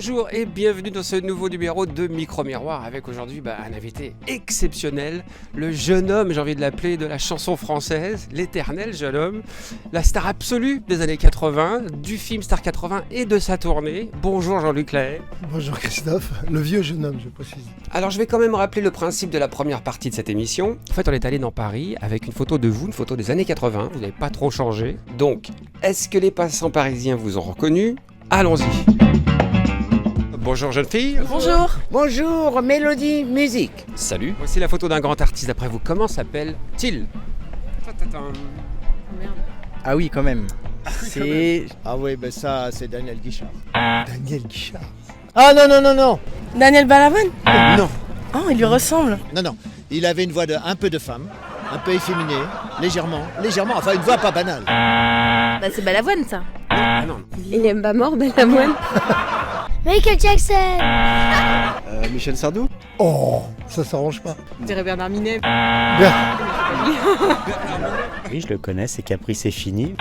Bonjour et bienvenue dans ce nouveau numéro de Micro Miroir avec aujourd'hui un invité exceptionnel, le jeune homme, j'ai envie de l'appeler, de la chanson française, l'éternel jeune homme, la star absolue des années 80, du film Star 80 et de sa tournée. Bonjour Jean-Luc Lahaye. Bonjour Christophe, le vieux jeune homme je précise. Alors je vais quand même rappeler le principe de la première partie de cette émission. En fait on est allé dans Paris avec une photo de vous, une photo des années 80, vous n'avez pas trop changé. Donc, est-ce que les passants parisiens vous ont reconnu ? Allons-y. Bonjour jeune fille. Bonjour. Bonjour, mélodie, musique. Salut. Voici la photo d'un grand artiste d'après vous. Comment s'appelle-t-il ? Ah oui, quand même. C'est... Ah oui, ben ça, c'est Daniel Guichard. Daniel Guichard. Ah non. Daniel Balavoine. Non. Oh, il lui ressemble. Non. Il avait une voix un peu de femme, un peu efféminée, légèrement, enfin une voix pas banale. Bah c'est Balavoine ça. Ah non. Il est pas mort Balavoine. Michael Jackson. Michel Sardou. Oh, ça s'arrange pas. Je dirais Bernard Minet. Bien. Oui, je le connais, c'est Capri, c'est fini.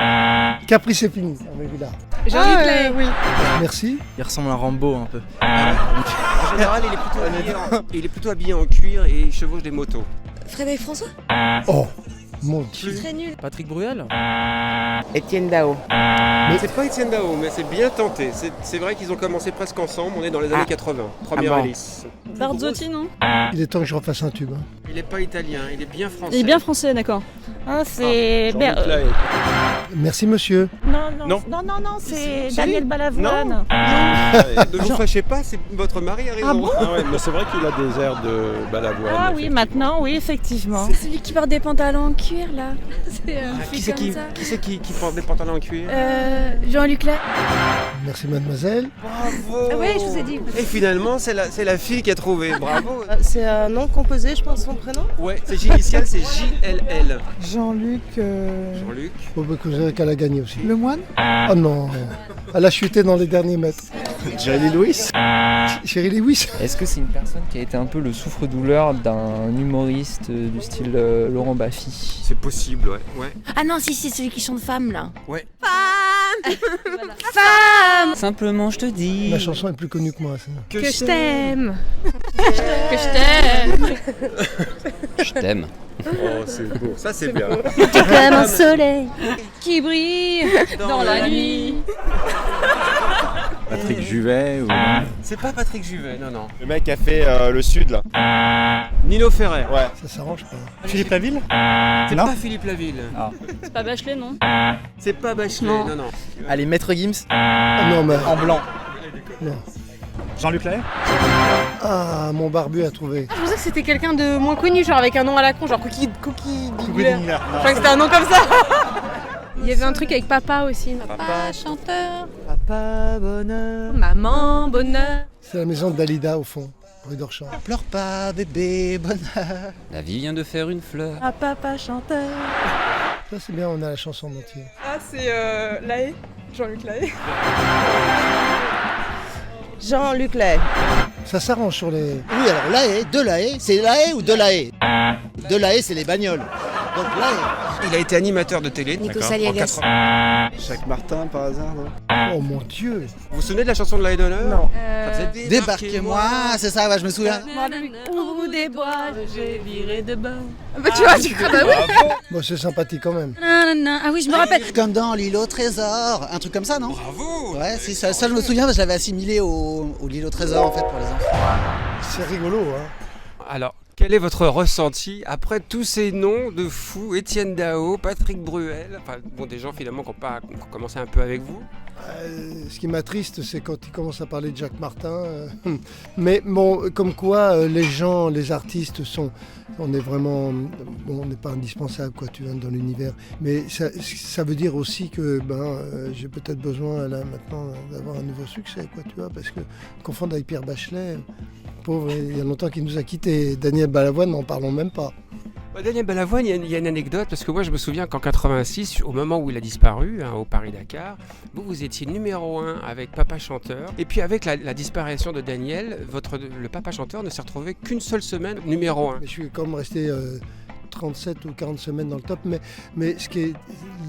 Capri c'est fini, avec là. Jean-Luc Lahaye. Oui. Merci. Il ressemble à Rambo un peu. En général, il est plutôt habillé en cuir et il chevauche des motos. Frédéric François. Oh, mon Dieu. Très nul. Patrick Bruel. Étienne Dao. C'est pas Étienne Dao, mais c'est bien tenté. C'est vrai qu'ils ont commencé presque ensemble. On est dans les années 80. Première bon. hélice. Barzotti, non? Il est temps que je refasse un tube. Hein. Il est pas italien, il est bien français. Il est bien français, d'accord. Ah, c'est... Jean-Luc Lahaye. Merci monsieur. Non, c'est Daniel Balavoine. Ne vous fâchez pas, c'est votre mari a raison. Ah bon mais c'est vrai qu'il a des airs de Balavoine. Ah oui, maintenant, oui, effectivement. C'est celui qui porte des pantalons en cuir là. C'est Qui c'est qui porte des pantalons en cuir Jean-Luc Lahaye. Merci mademoiselle. Bravo. Ah ouais, je vous ai dit. Et finalement, c'est la fille qui a trouvé. Bravo. C'est un nom composé, je pense, son prénom. Ouais, c'est J initial, c'est JLL. Jean-Luc Jean-Luc. Bon, bah, que je dirais qu'elle a gagné aussi. Lemoine. Oh non, elle a chuté dans les derniers mètres. Jerry Lewis. Chérie Lewis. Est-ce que c'est une personne qui a été un peu le souffre-douleur d'un humoriste du style Laurent Baffy? C'est possible, ouais. Ah non, si, celui qui chante femme là. Ouais. Femme. Simplement, je te dis. La chanson est plus connue que moi. Ça. Que je t'aime. Que je t'aime. Je t'aime. Oh, c'est beau. Ça, c'est bien. Comme un soleil. Qui brille dans la nuit. Patrick Juvet ou... C'est pas Patrick Juvet, non. Le mec qui a fait le Sud là. Nino Ferrer. Ouais. Ça s'arrange pas. Philippe Laville. C'est Non. pas Philippe Laville. C'est pas Bachelet, non? C'est pas Bachelet, Non. non. Allez, Maître Gims. Ah non, mais... En blanc. Non. Jean-Luc Lahaye. Ah, mon barbu a trouvé. Je pensais que c'était quelqu'un de moins connu, genre avec un nom à la con, genre Cookie Digulaire. Digulaire. Je crois que c'était un nom comme ça. Il y avait un truc avec papa aussi. Papa chanteur. Papa bonheur. Maman bonheur. C'est la maison de Dalida au fond, rue d'Orchamps. Pleure pas, bébé bonheur. La vie vient de faire une fleur. Ah, papa chanteur. Ça c'est bien, on a la chanson en entier. Ah, c'est Lahaye. Jean-Luc Lahaye. Jean-Luc Lahaye. Ça s'arrange sur les... Oui, alors Lahaye, de Lahaye, c'est Lahaye ou de Lahaye? De Lahaye, c'est les bagnoles. Donc Lahaye. Il a été animateur de télé. Nico d'accord, Saliagas. en 80. Jacques Martin par hasard, non? Oh mon Dieu. Vous vous souvenez de la chanson de Lahaye d'honneur? Non. Ça faisait Débarquez-moi, c'est ça, ouais, je me souviens. Au bout des bois, j'ai viré de bord. Bah tu vois, du coup, bah oui. Bon, c'est sympathique quand même. Ah oui, je me rappelle. Comme dans l'île au trésor, un truc comme ça, non? Bravo. Ouais, c'est ça, je me souviens, je l'avais assimilé au l'île au trésor en fait pour les enfants. C'est rigolo, hein. Alors, quel est votre ressenti après tous ces noms de fous, Étienne Dao, Patrick Bruel, enfin bon, des gens finalement qui ont commencé un peu avec vous? Ce qui m'attriste, c'est quand il commence à parler de Jacques Martin. Mais bon, comme quoi, les gens, les artistes on est vraiment, bon, on n'est pas indispensable, quoi, tu vois, dans l'univers. Mais ça veut dire aussi que, j'ai peut-être besoin là maintenant d'avoir un nouveau succès, quoi, tu vois, parce que confondre avec Pierre Bachelet, pauvre, il y a longtemps qu'il nous a quittés. Daniel Balavoine, n'en parlons même pas. Daniel Balavoine, il y a une anecdote, parce que moi je me souviens qu'en 86, au moment où il a disparu, au Paris-Dakar, vous étiez numéro 1 avec Papa Chanteur, et puis avec la disparition de Daniel, le Papa Chanteur ne s'est retrouvé qu'une seule semaine numéro 1. Mais je suis quand même resté 37 ou 40 semaines dans le top. Mais ce qui est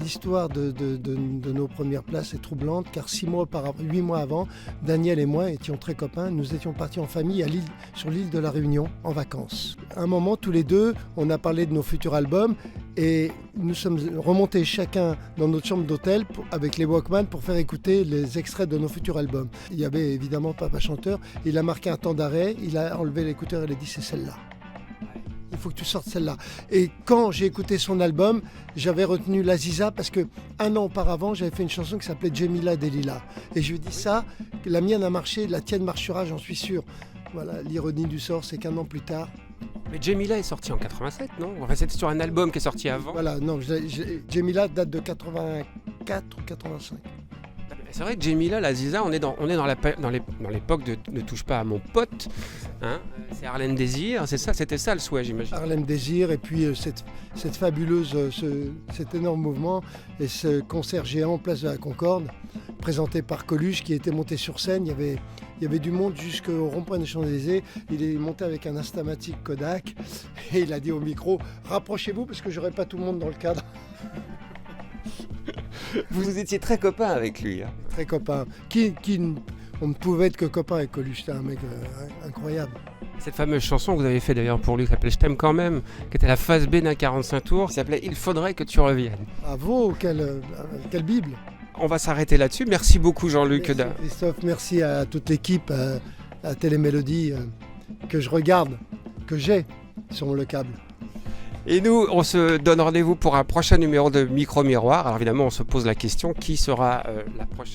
l'histoire de nos premières places est troublante, car 8 mois avant, Daniel et moi étions très copains. Nous étions partis en famille sur l'île de la Réunion en vacances. À un moment, tous les deux, on a parlé de nos futurs albums et nous sommes remontés chacun dans notre chambre d'hôtel avec les Walkman pour faire écouter les extraits de nos futurs albums. Il y avait évidemment Papa Chanteur. Il a marqué un temps d'arrêt, il a enlevé l'écouteur et il a dit c'est celle-là. Il faut que tu sortes celle-là. Et quand j'ai écouté son album, j'avais retenu l'Aziza parce que 1 an auparavant, j'avais fait une chanson qui s'appelait Jemila Delila. Et je lui ai dit ça, la mienne a marché, la tienne marchera, j'en suis sûr. Voilà, l'ironie du sort, c'est qu'1 an plus tard. Mais Jemila est sorti en 87, non? Enfin, c'était sur un album qui est sorti avant. Voilà, non, Jemila date de 84 ou 85. C'est vrai que Jemila, l'Aziza, on est dans l'époque de Ne touche pas à mon pote. Hein, c'est Harlem Désir, c'est ça, c'était ça le souhait, j'imagine. Harlem Désir, et puis cette fabuleuse, cet énorme mouvement, et ce concert géant Place de la Concorde, présenté par Coluche, qui était monté sur scène. Il y avait du monde jusqu'au rond-point des Champs-Élysées. Il est monté avec un Instamatic Kodak, et il a dit au micro « Rapprochez-vous, parce que j'aurai pas tout le monde dans le cadre ». Vous étiez très copain avec lui. Hein. Très copain. On ne pouvait être que copain avec Coluche, c'était un mec incroyable. Cette fameuse chanson que vous avez fait d'ailleurs pour lui, qui s'appelait Je t'aime quand même, qui était la phase B d'un 45 tours, qui s'appelait Il faudrait que tu reviennes. Bravo, quelle Bible. On va s'arrêter là-dessus. Merci beaucoup Jean-Luc. Merci Christophe, merci à toute l'équipe, à Télémélodie, que je regarde, que j'ai sur le câble. Et nous, on se donne rendez-vous pour un prochain numéro de Micro Miroir. Alors évidemment, on se pose la question, qui sera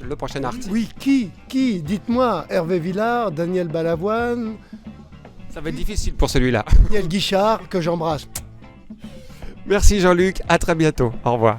le prochain artiste? Oui, qui? Dites-moi, Hervé Villard, Daniel Balavoine. Ça va être difficile pour celui-là. Daniel Guichard, que j'embrasse. Merci Jean-Luc, à très bientôt. Au revoir.